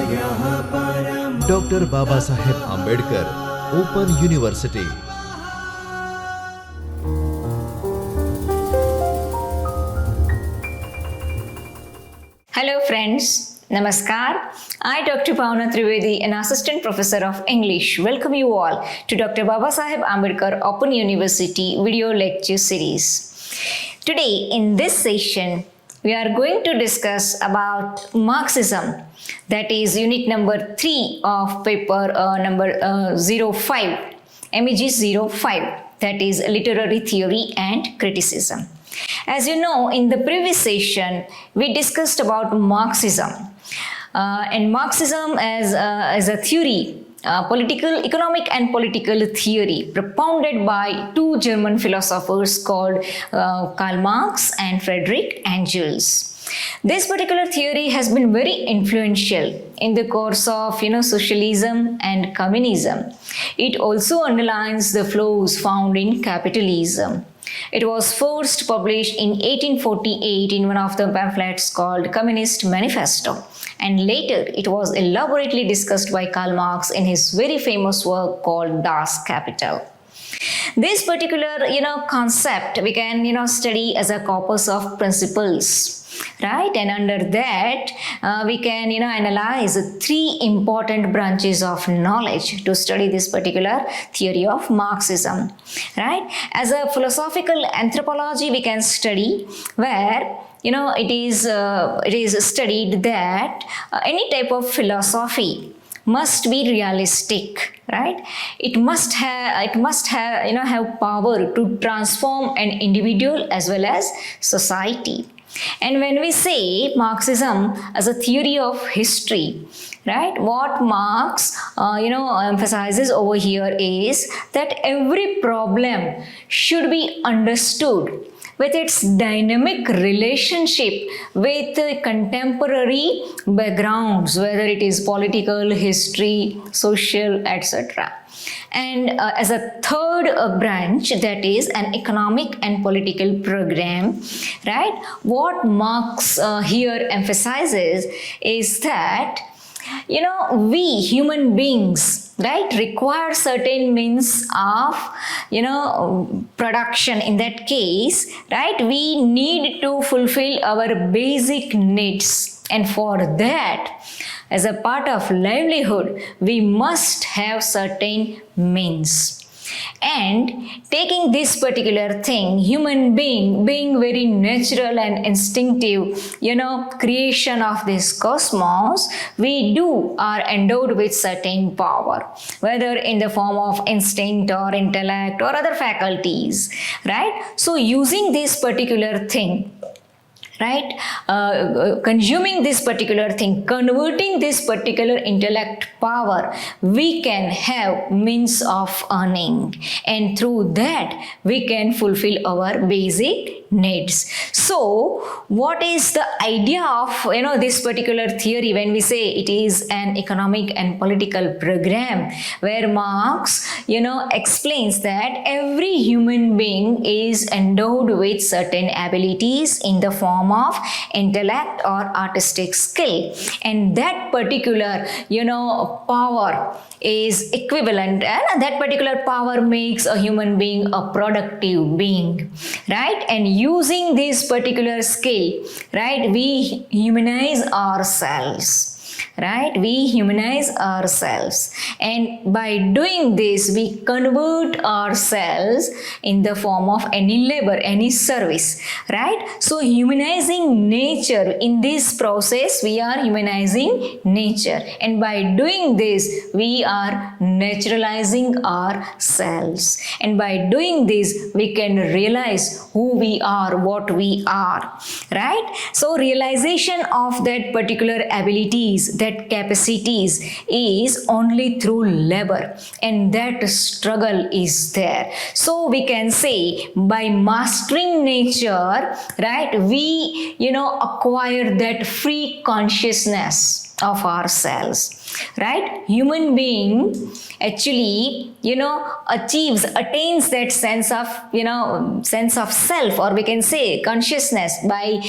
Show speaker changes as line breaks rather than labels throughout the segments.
Dr. BAOUGujarat Ambedkar Open University.
Hello friends, Namaskar. I, Dr. BAOUGujarat, an assistant professor of English, welcome you all to Dr. BAOUGujarat Ambedkar Open University video lecture series. Today in this session, we are going to discuss about Marxism, that is unit number 3 of paper number 05, MEG 05, that is literary theory and criticism. As you know, in the previous session, we discussed about Marxism. And Marxism as a theory, economic and political theory propounded by two German philosophers called Karl Marx and Friedrich Engels. This particular theory has been very influential in the course of socialism and communism. It also underlines the flaws found in capitalism. It was first published in 1848 in one of the pamphlets called Communist Manifesto, and later it was elaborately discussed by Karl Marx in his very famous work called Das Kapital. This particular concept we can study as a corpus of principles, right? And under that we can analyze three important branches of knowledge to study this particular theory of Marxism, right? As a philosophical anthropology we can study where it is studied that any type of philosophy must be realistic, right? It must have have power to transform an individual as well as society. And when we say Marxism as a theory of history, right, what Marx emphasizes over here is that every problem should be understood with its dynamic relationship with contemporary backgrounds, whether it is political, history, social, etc. And as a third branch, that is an economic and political program, right? What Marx here emphasizes is that we human beings, right, require certain means of production. In that case, right, we need to fulfill our basic needs, and for that, as a part of livelihood, we must have certain means. And taking this particular thing, human being being very natural and instinctive, creation of this cosmos, we are endowed with certain power, whether in the form of instinct or intellect or other faculties, right? So using this particular thing, right, consuming this particular thing, converting this particular intellect power, we can have means of earning, and through that we can fulfill our basic needs. So what is the idea of this particular theory when we say it is an economic and political program, where Marx explains that every human being is endowed with certain abilities in the form of intellect or artistic skill, and that particular power is equivalent, and that particular power makes a human being a productive being, right? And using this particular skill, right, we humanize ourselves. Right? We humanize ourselves, and by doing this we convert ourselves in the form of any labor, any service, right? So humanizing nature, in this process we are humanizing nature, and by doing this we are naturalizing ourselves, and by doing this we can realize who we are, what we are, right? So realization of that particular abilities, that capacities, is only through labor, and that struggle is there. So we can say by mastering nature, right, we acquire that free consciousness, of ourselves, right? Human being actually, attains that sense of self, or we can say consciousness, by,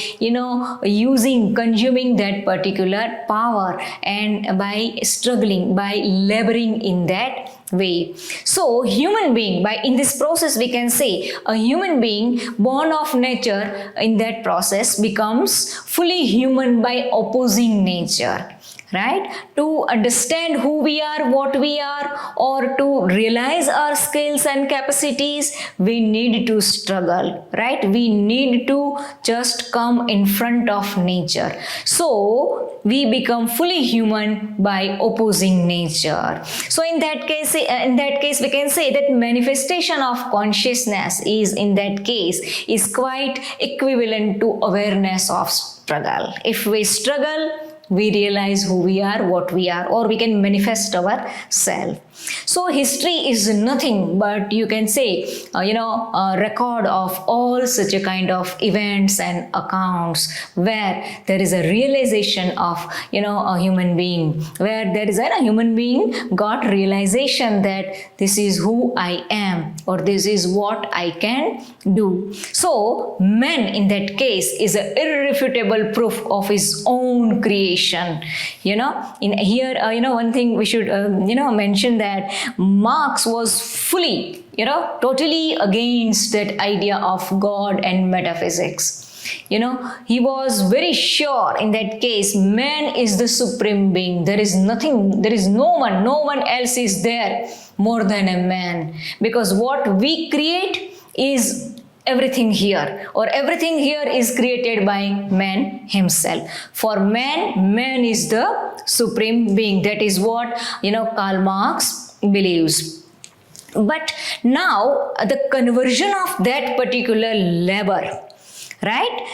consuming that particular power, and by struggling, by laboring in that way. So human being, by in this process, we can say a human being born of nature in that process becomes fully human by opposing nature, right? To understand who we are, what we are, or to realize our skills and capacities, we need to struggle, right? We need to just come in front of nature. So we become fully human by opposing nature. So in that case, we can say that manifestation of consciousness is, in that case, is quite equivalent to awareness of struggle. If we struggle, we realize who we are, what we are, or we can manifest our self. So history is nothing but, you can say, a record of all such a kind of events and accounts where there is a realization of, a human being, where there is a human being got realization that this is who I am, or this is what I can do. So man in that case is an irrefutable proof of his own creation. In here, one thing we should, mention that Marx was fully, totally against that idea of God and metaphysics. He was very sure in that case, man is the supreme being. There is nothing, there is no one else is there more than a man. Because what we create is everything here, or everything here is created by man himself. For man is the supreme being. That is what, Karl Marx believes. But now the conversion of that particular labor, right?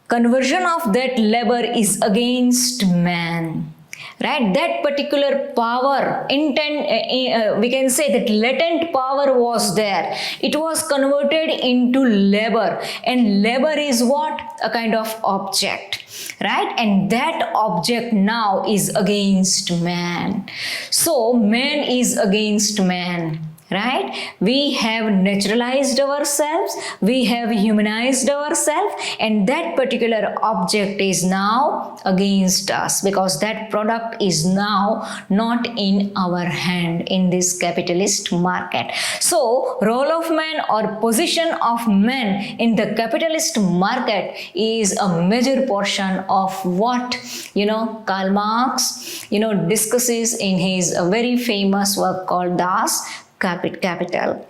Conversion of that labor is against man. Right, that particular power, we can say that latent power was there. It was converted into labor, and labor is what? A kind of object, right? And that object now is against man. So man is against man. Right? We have naturalized ourselves, we have humanized ourselves, and that particular object is now against us, because that product is now not in our hand in this capitalist market. So role of man, or position of man in the capitalist market, is a major portion of what, Karl Marx, discusses in his very famous work called Das Kapital.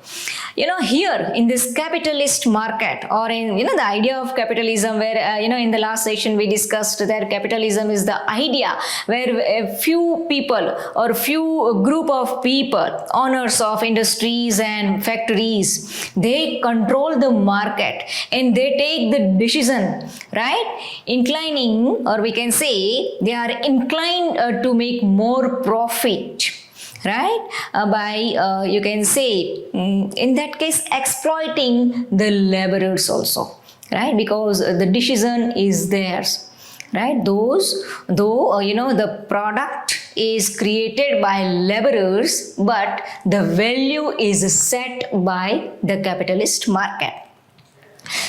Here in this capitalist market, or in, the idea of capitalism, where, in the last section we discussed that capitalism is the idea where a few people, or few group of people, owners of industries and factories, they control the market and they take the decision, right? Inclining, or we can say they are inclined to make more profit, right? By, you can say, in that case, exploiting the laborers also, right? Because the decision is theirs, right? Though, the product is created by laborers, but the value is set by the capitalist market.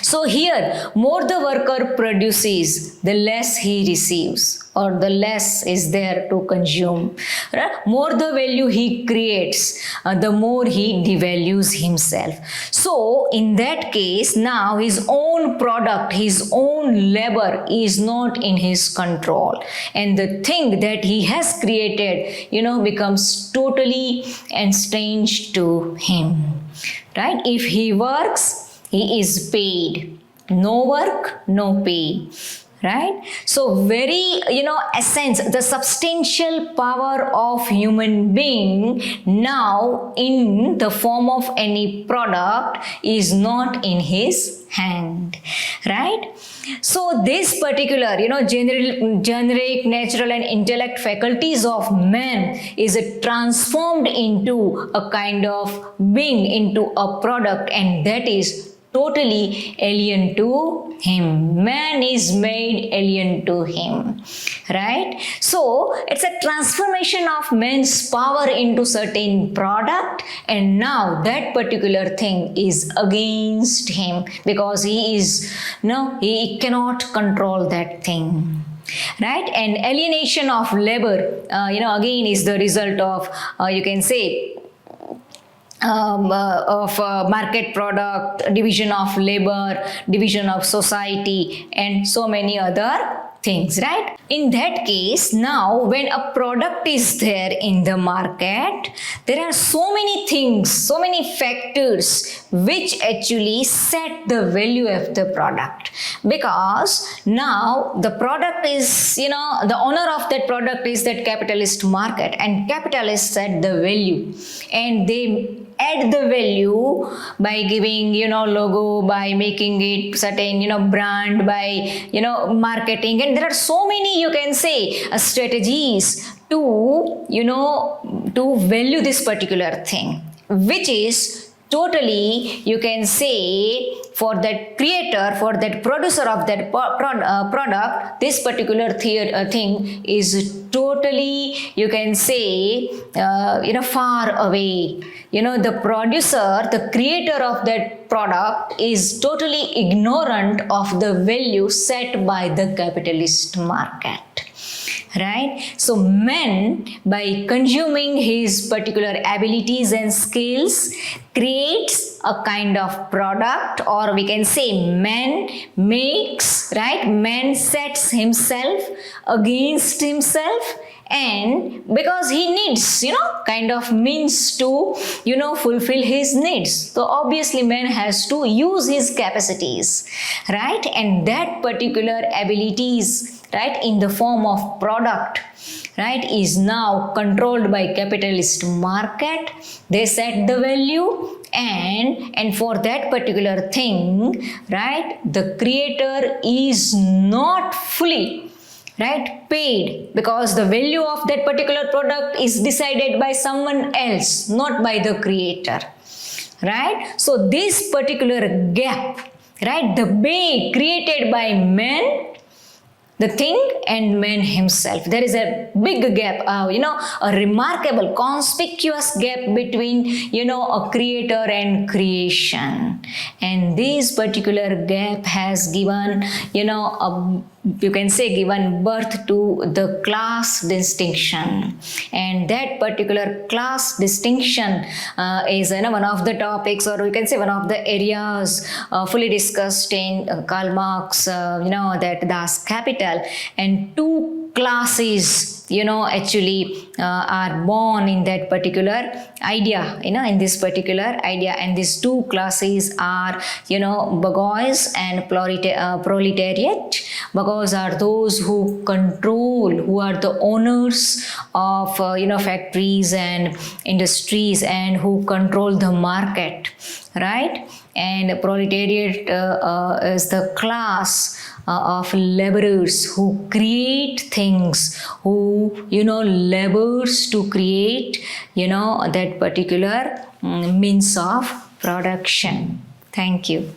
So here, more the worker produces, the less he receives, or the less is there to consume. Right? More the value he creates, the more he devalues himself. So in that case, now his own product, his own labor is not in his control. And the thing that he has created, becomes totally estranged to him. Right? If he works, he is paid. No work, no pay. Right? So very, essence, the substantial power of human being now in the form of any product is not in his hand. Right? So this particular, generic, natural and intellect faculties of man is transformed into a kind of being, into a product, and that is totally alien to him. Man is made alien to him, right? So it's a transformation of man's power into certain product, and now that particular thing is against him because he cannot control that thing. Right, and alienation of labor, again is the result of you can say of market product, division of labor, division of society, and so many other things, right? In that case, now when a product is there in the market, there are so many things, so many factors which actually set the value of the product, because now the product is, the owner of that product is that capitalist market, and capitalists set the value, and they add the value by giving logo, by making it certain brand, by marketing, and there are so many, you can say, strategies to to value this particular thing, which is totally, you can say, for that creator, for that producer of that product, this particular thing is totally, you can say, far away. The producer, the creator of that product is totally ignorant of the value set by the capitalist market. Right? So man, by consuming his particular abilities and skills, creates a kind of product, or we can say man makes, right? Man sets himself against himself, and because he needs kind of means to fulfill his needs, so obviously man has to use his capacities, right? And that particular abilities, right, in the form of product, right, is now controlled by capitalist market. They set the value, and for that particular thing, right, the creator is not fully, right, paid, because the value of that particular product is decided by someone else, not by the creator, right? So this particular gap, right, the bay created by man, the thing, and man himself, there is a big gap, a remarkable, conspicuous gap between a creator and creation, and this particular gap has given you can say given birth to the class distinction, and that particular class distinction is one of the topics, or we can say one of the areas fully discussed in Karl Marx, that Das Kapital, and two classes actually are born in that particular idea, in this particular idea, and these two classes are bourgeois and proletariat. Bourgeois are those who control, who are the owners of factories and industries, and who control the market, right? And proletariat is the class of laborers who create things, who labors to create that particular means of production. Thank you.